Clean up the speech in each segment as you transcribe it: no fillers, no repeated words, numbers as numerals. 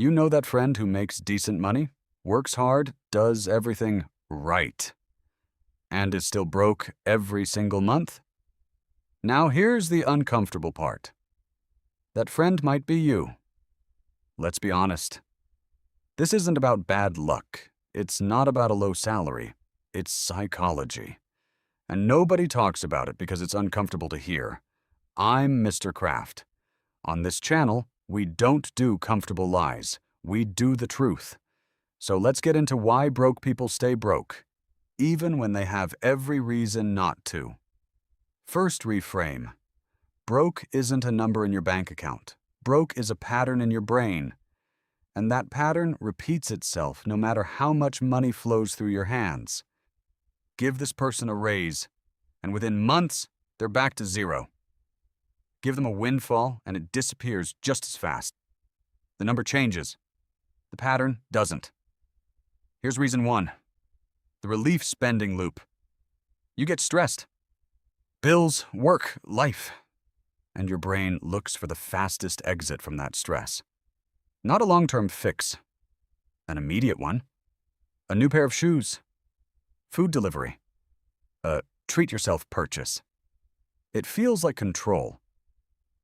You know that friend who makes decent money, works hard, does everything right, and is still broke every single month? Now here's the uncomfortable part. That friend might be you. Let's be honest. This isn't about bad luck. It's not about a low salary. It's psychology. And nobody talks about it because it's uncomfortable to hear. I'm Mr. Kraft. On this channel, we don't do comfortable lies. We do the truth. So let's get into why broke people stay broke, even when they have every reason not to. First, reframe. Broke isn't a number in your bank account. Broke is a pattern in your brain. And that pattern repeats itself no matter how much money flows through your hands. Give this person a raise, and within months, they're back to zero. Give them a windfall, and it disappears just as fast. The number changes. The pattern doesn't. Here's reason one. The relief spending loop. You get stressed. Bills, work, life. And your brain looks for the fastest exit from that stress. Not a long-term fix. An immediate one. A new pair of shoes. Food delivery. A treat-yourself purchase. It feels like control.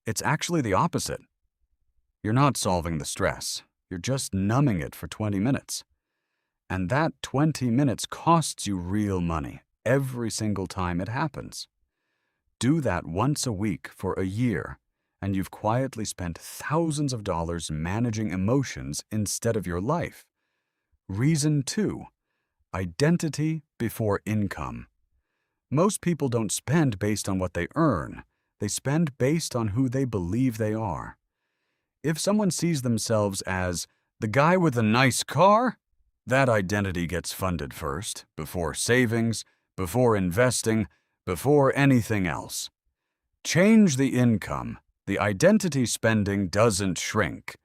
It's actually the opposite. You're not solving the stress. You're just numbing it for 20 minutes. And that 20 minutes costs you real money every single time it happens. Do that once a week for a year, and you've quietly spent thousands of dollars managing emotions instead of your life. Reason two, identity before income. Most people don't spend based on what they earn. They spend based on who they believe they are. If someone sees themselves as the guy with the nice car, that identity gets funded first, before savings, before investing, before anything else. Change the income. The identity spending doesn't shrink.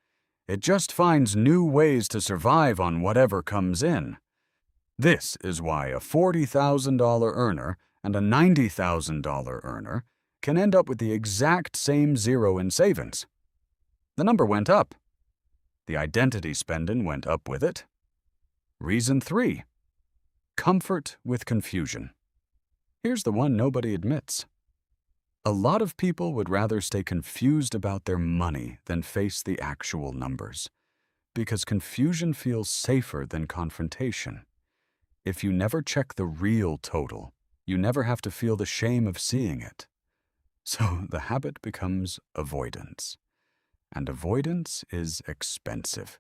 It just finds new ways to survive on whatever comes in. This is why a $40,000 earner and a $90,000 earner can end up with the exact same zero in savings. The number went up. The identity spending went up with it. Reason three, comfort with confusion. Here's the one nobody admits. A lot of people would rather stay confused about their money than face the actual numbers, because confusion feels safer than confrontation. If you never check the real total, you never have to feel the shame of seeing it. So the habit becomes avoidance. And avoidance is expensive,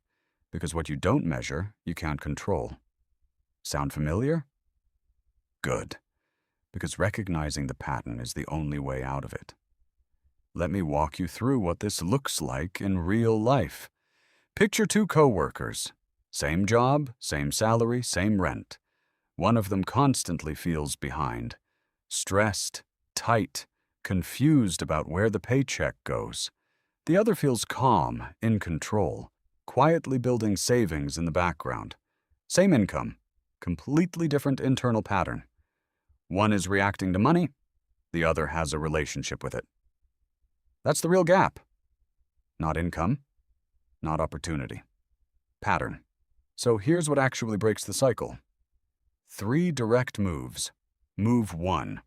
because what you don't measure, you can't control. Sound familiar? Good, because recognizing the pattern is the only way out of it. Let me walk you through what this looks like in real life. Picture two coworkers. Same job, same salary, same rent. One of them constantly feels behind, stressed, tight, confused about where the paycheck goes. The other feels calm, in control, quietly building savings in the background. Same income, completely different internal pattern. One is reacting to money, the other has a relationship with it. That's the real gap. Not income, not opportunity. Pattern. So here's what actually breaks the cycle. 3 direct moves. Move 1.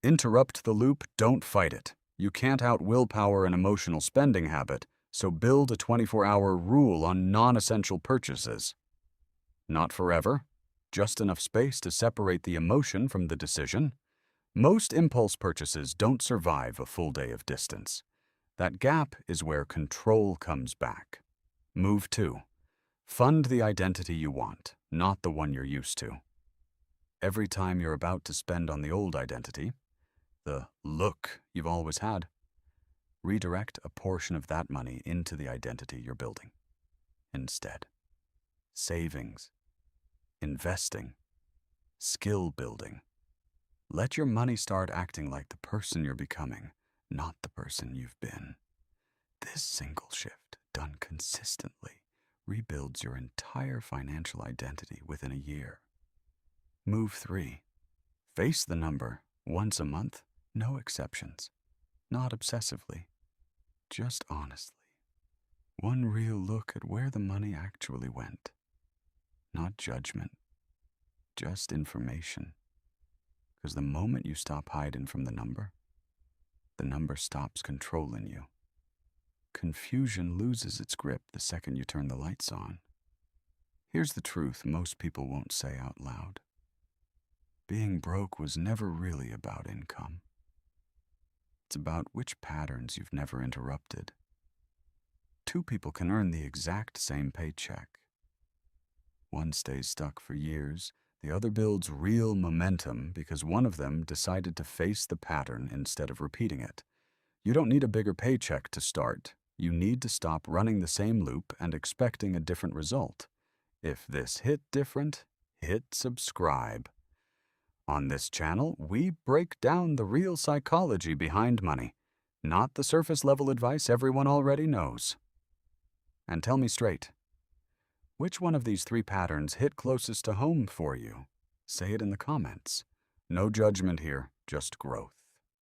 Interrupt the loop, don't fight it. You can't out-willpower an emotional spending habit, so build a 24-hour rule on non-essential purchases. Not forever, just enough space to separate the emotion from the decision. Most impulse purchases don't survive a full day of distance. That gap is where control comes back. Move 2. Fund the identity you want, not the one you're used to. Every time you're about to spend on the old identity, the look you've always had, redirect a portion of that money into the identity you're building. Instead, savings, investing, skill building. Let your money start acting like the person you're becoming, not the person you've been. This single shift, done consistently, rebuilds your entire financial identity within a year. Move 3. Face the number once a month, no exceptions. Not obsessively, just honestly. One real look at where the money actually went. Not judgment, just information. Because the moment you stop hiding from the number stops controlling you. Confusion loses its grip the second you turn the lights on. Here's the truth most people won't say out loud. Being broke was never really about income. It's about which patterns you've never interrupted. Two people can earn the exact same paycheck. One stays stuck for years, the other builds real momentum because one of them decided to face the pattern instead of repeating it. You don't need a bigger paycheck to start. You need to stop running the same loop and expecting a different result. If this hit different, hit subscribe. On this channel, we break down the real psychology behind money, not the surface-level advice everyone already knows. And tell me straight, which one of these three patterns hit closest to home for you? Say it in the comments. No judgment here, just growth.